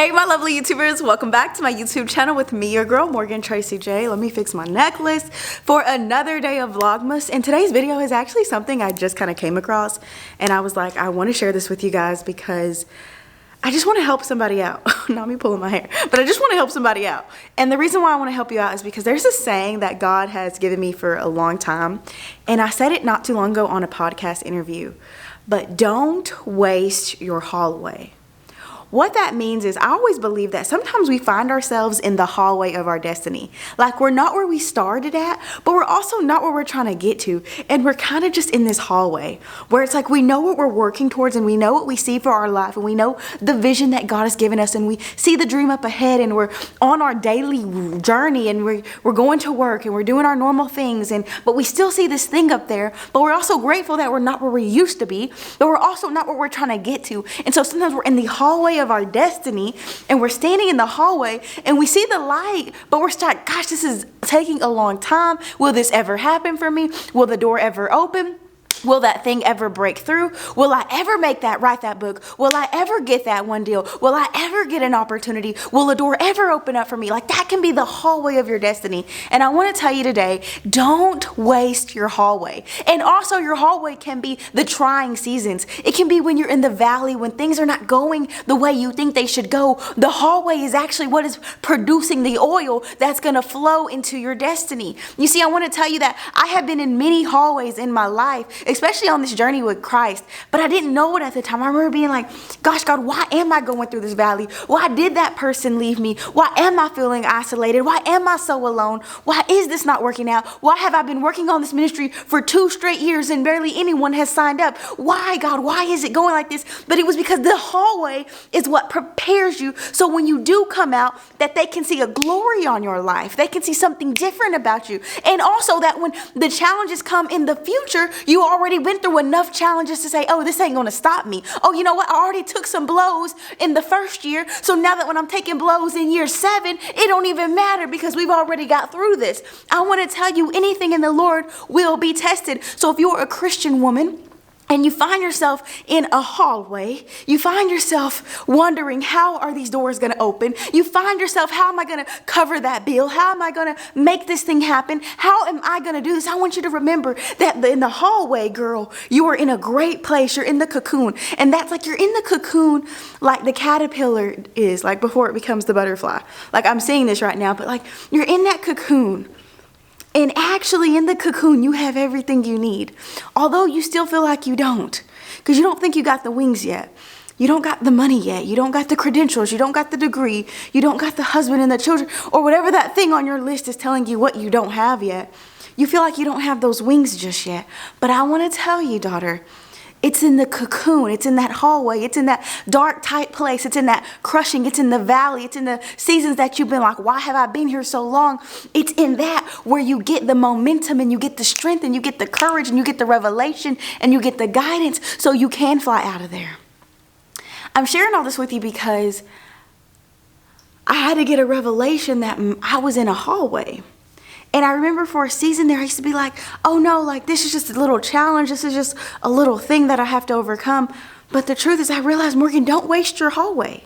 Hey my lovely YouTubers, welcome back to my YouTube channel with me, your girl Morgan Tracy J. Let me fix my necklace for another day of Vlogmas. And today's video is actually something I just kind of came across and I was like, I want to share this with you guys because I just want to help somebody out. Not me pulling my hair, but I just want to help somebody out. And the reason why I want to help you out is because there's a saying that God has given me for a long time. And I said it not too long ago on a podcast interview, but don't waste your hallway. What that means is I always believe that sometimes we find ourselves in the hallway of our destiny. Like we're not where we started at, but we're also not where we're trying to get to. And we're kind of just in this hallway where it's like we know what we're working towards and we know what we see for our life and we know the vision that God has given us and we see the dream up ahead and we're on our daily journey and we're going to work and we're doing our normal things but we still see this thing up there, but we're also grateful that we're not where we used to be, but we're also not where we're trying to get to. And so sometimes we're in the hallway of our destiny and we're standing in the hallway and we see the light, but we're like, gosh, this is taking a long time. Will this ever happen for me? Will the door ever open? Will that thing ever break through? Will I ever write that book? Will I ever get that one deal? Will I ever get an opportunity? Will a door ever open up for me? Like that can be the hallway of your destiny. And I want to tell you today, don't waste your hallway. And also your hallway can be the trying seasons. It can be when you're in the valley, when things are not going the way you think they should go. The hallway is actually what is producing the oil that's going to flow into your destiny. You see, I want to tell you that I have been in many hallways in my life, especially on this journey with Christ, but I didn't know it at the time. I remember being like, gosh, God, why am I going through this valley? Why did that person leave me? Why am I feeling isolated? Why am I so alone? Why is this not working out? Why have I been working on this ministry for 2 straight years and barely anyone has signed up? Why, God, why is it going like this? But it was because the hallway is what prepares you so when you do come out that they can see a glory on your life. They can see something different about you. And also that when the challenges come in the future, you already went through enough challenges to say, oh, this ain't going to stop me. Oh, you know what? I already took some blows in the first year. So now that when I'm taking blows in year 7, it don't even matter because we've already got through this. I want to tell you, anything in the Lord will be tested. So if you're a Christian woman, and you find yourself in a hallway, you find yourself wondering, how are these doors going to open? You find yourself, how am I going to cover that bill? How am I going to make this thing happen? How am I going to do this? I want you to remember that in the hallway, girl, you are in a great place. You're in the cocoon. And that's like you're in the cocoon like the caterpillar is, like before it becomes the butterfly. Like I'm seeing this right now, but like you're in that cocoon. And actually in the cocoon, you have everything you need. Although you still feel like you don't. Because you don't think you got the wings yet. You don't got the money yet. You don't got the credentials. You don't got the degree. You don't got the husband and the children. Or whatever that thing on your list is telling you what you don't have yet. You feel like you don't have those wings just yet. But I want to tell you, daughter, it's in the cocoon, it's in that hallway, it's in that dark, tight place, it's in that crushing, it's in the valley, it's in the seasons that you've been like, why have I been here so long? It's in that where you get the momentum and you get the strength and you get the courage and you get the revelation and you get the guidance so you can fly out of there. I'm sharing all this with you because I had to get a revelation that I was in a hallway. And I remember for a season there, I used to be like, oh no, like this is just a little challenge. This is just a little thing that I have to overcome. But the truth is I realized, Morgan, don't waste your hallway.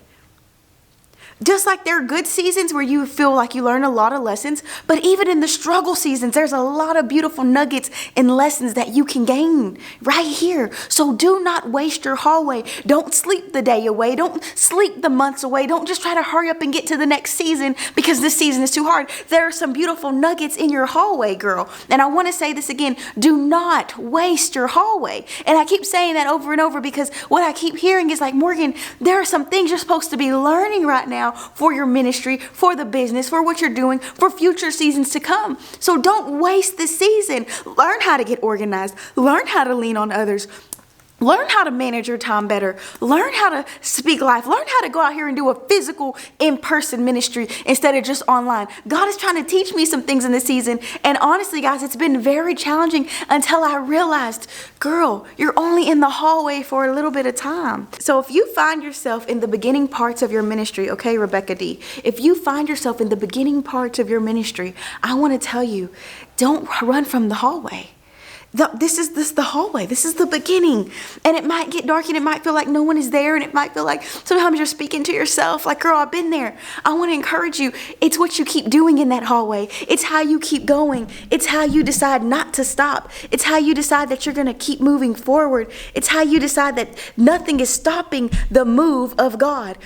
Just like there are good seasons where you feel like you learn a lot of lessons, but even in the struggle seasons, there's a lot of beautiful nuggets and lessons that you can gain right here. So do not waste your hallway. Don't sleep the day away. Don't sleep the months away. Don't just try to hurry up and get to the next season because this season is too hard. There are some beautiful nuggets in your hallway, girl. And I want to say this again, do not waste your hallway. And I keep saying that over and over because what I keep hearing is like, Morgan, there are some things you're supposed to be learning right now for your ministry, for the business, for what you're doing, for future seasons to come. So don't waste this season. Learn how to get organized. Learn how to lean on others. Learn how to manage your time better. Learn how to speak life. Learn how to go out here and do a physical in-person ministry instead of just online. God is trying to teach me some things in this season. And honestly, guys, it's been very challenging until I realized, girl, you're only in the hallway for a little bit of time. So if you find yourself in the beginning parts of your ministry, okay, Rebecca D, if you find yourself in the beginning parts of your ministry, I want to tell you, don't run from the hallway. This is the hallway. This is the beginning. And it might get dark and it might feel like no one is there. And it might feel like sometimes you're speaking to yourself like, girl, I've been there. I want to encourage you. It's what you keep doing in that hallway. It's how you keep going. It's how you decide not to stop. It's how you decide that you're going to keep moving forward. It's how you decide that nothing is stopping the move of God.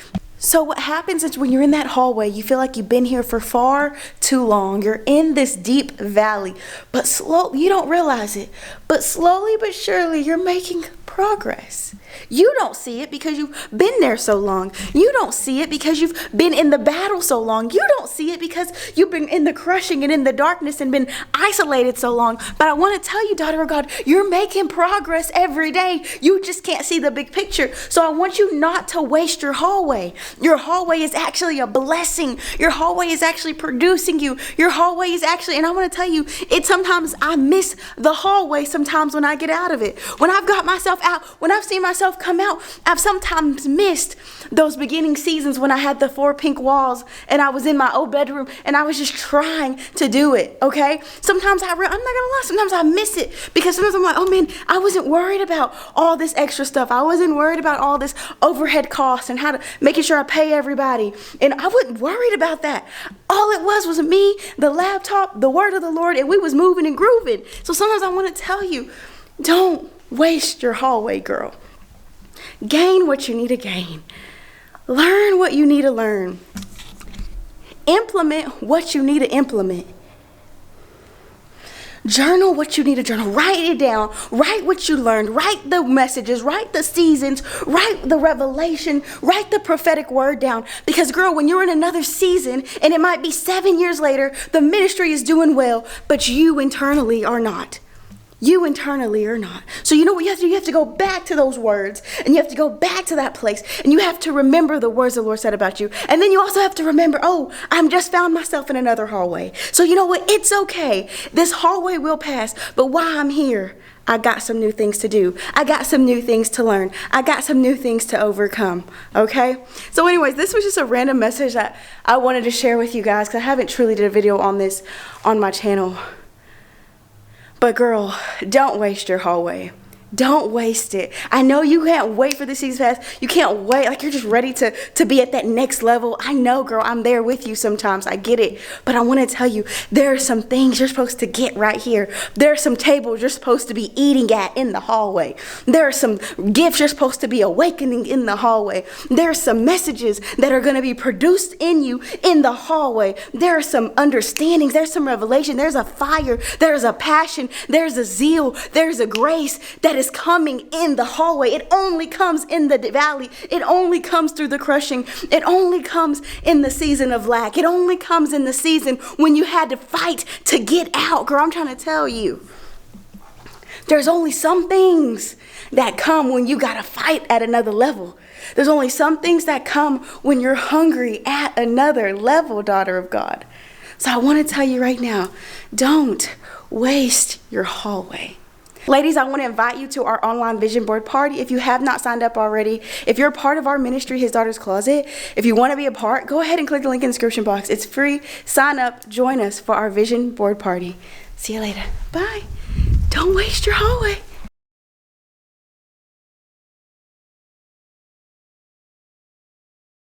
So what happens is when you're in that hallway, you feel like you've been here for far too long. You're in this deep valley, but you don't realize it. But slowly but surely, you're making progress. You don't see it because you've been there so long. You don't see it because you've been in the battle so long. You don't see it because you've been in the crushing and in the darkness and been isolated so long. But I want to tell you, daughter of God, you're making progress every day. You just can't see the big picture. So I want you not to waste your hallway. Your hallway is actually a blessing. Your hallway is actually producing you. Your hallway is actually, and I want to tell you, sometimes I miss the hallway sometimes when I get out of it. When I've got myself out, when I've seen myself come out, I've sometimes missed those beginning seasons when I had the 4 pink walls and I was in my old bedroom and I was just trying to do it, okay? Sometimes I'm not gonna lie, sometimes I miss it because sometimes I'm like, oh man, I wasn't worried about all this extra stuff. I wasn't worried about all this overhead costs and how to making sure I pay everybody. And I wasn't worried about that. All it was me, the laptop, the word of the Lord, and we was moving and grooving. So sometimes I want to tell you, don't waste your hallway, girl. Gain what you need to gain. Learn what you need to learn. Implement what you need to implement. Journal what you need to journal. Write it down. Write what you learned. Write the messages. Write the seasons. Write the revelation. Write the prophetic word down. Because girl, when you're in another season and it might be 7 years later, the ministry is doing well, but you internally are not. You internally are not. So you know what you have to do? You have to go back to those words and you have to go back to that place and you have to remember the words the Lord said about you. And then you also have to remember, oh, I'm just found myself in another hallway. So you know what? It's okay. This hallway will pass. But while I'm here, I got some new things to do. I got some new things to learn. I got some new things to overcome. Okay? So anyways, this was just a random message that I wanted to share with you guys because I haven't truly did a video on this on my channel. But girl, don't waste your hallway. Don't waste it. I know you can't wait for the season pass. You can't wait. Like you're just ready to be at that next level. I know, girl. I'm there with you sometimes. I get it. But I want to tell you, there are some things you're supposed to get right here. There are some tables you're supposed to be eating at in the hallway. There are some gifts you're supposed to be awakening in the hallway. There are some messages that are going to be produced in you in the hallway. There are some understandings. There's some revelation. There's a fire. There's a passion. There's a zeal. There's a grace that is coming in the hallway. It only comes in the valley. It only comes through the crushing. It only comes in the season of lack. It only comes in the season when you had to fight to get out. Girl, I'm trying to tell you. There's only some things that come when you got to fight at another level. There's only some things that come when you're hungry at another level, daughter of God. So I want to tell you right now, don't waste your hallway. Ladies, I want to invite you to our online vision board party. If you have not signed up already, if you're a part of our ministry, His Daughter's Closet, if you want to be a part, go ahead and click the link in the description box. It's free. Sign up. Join us for our vision board party. See you later. Bye. Don't waste your hallway.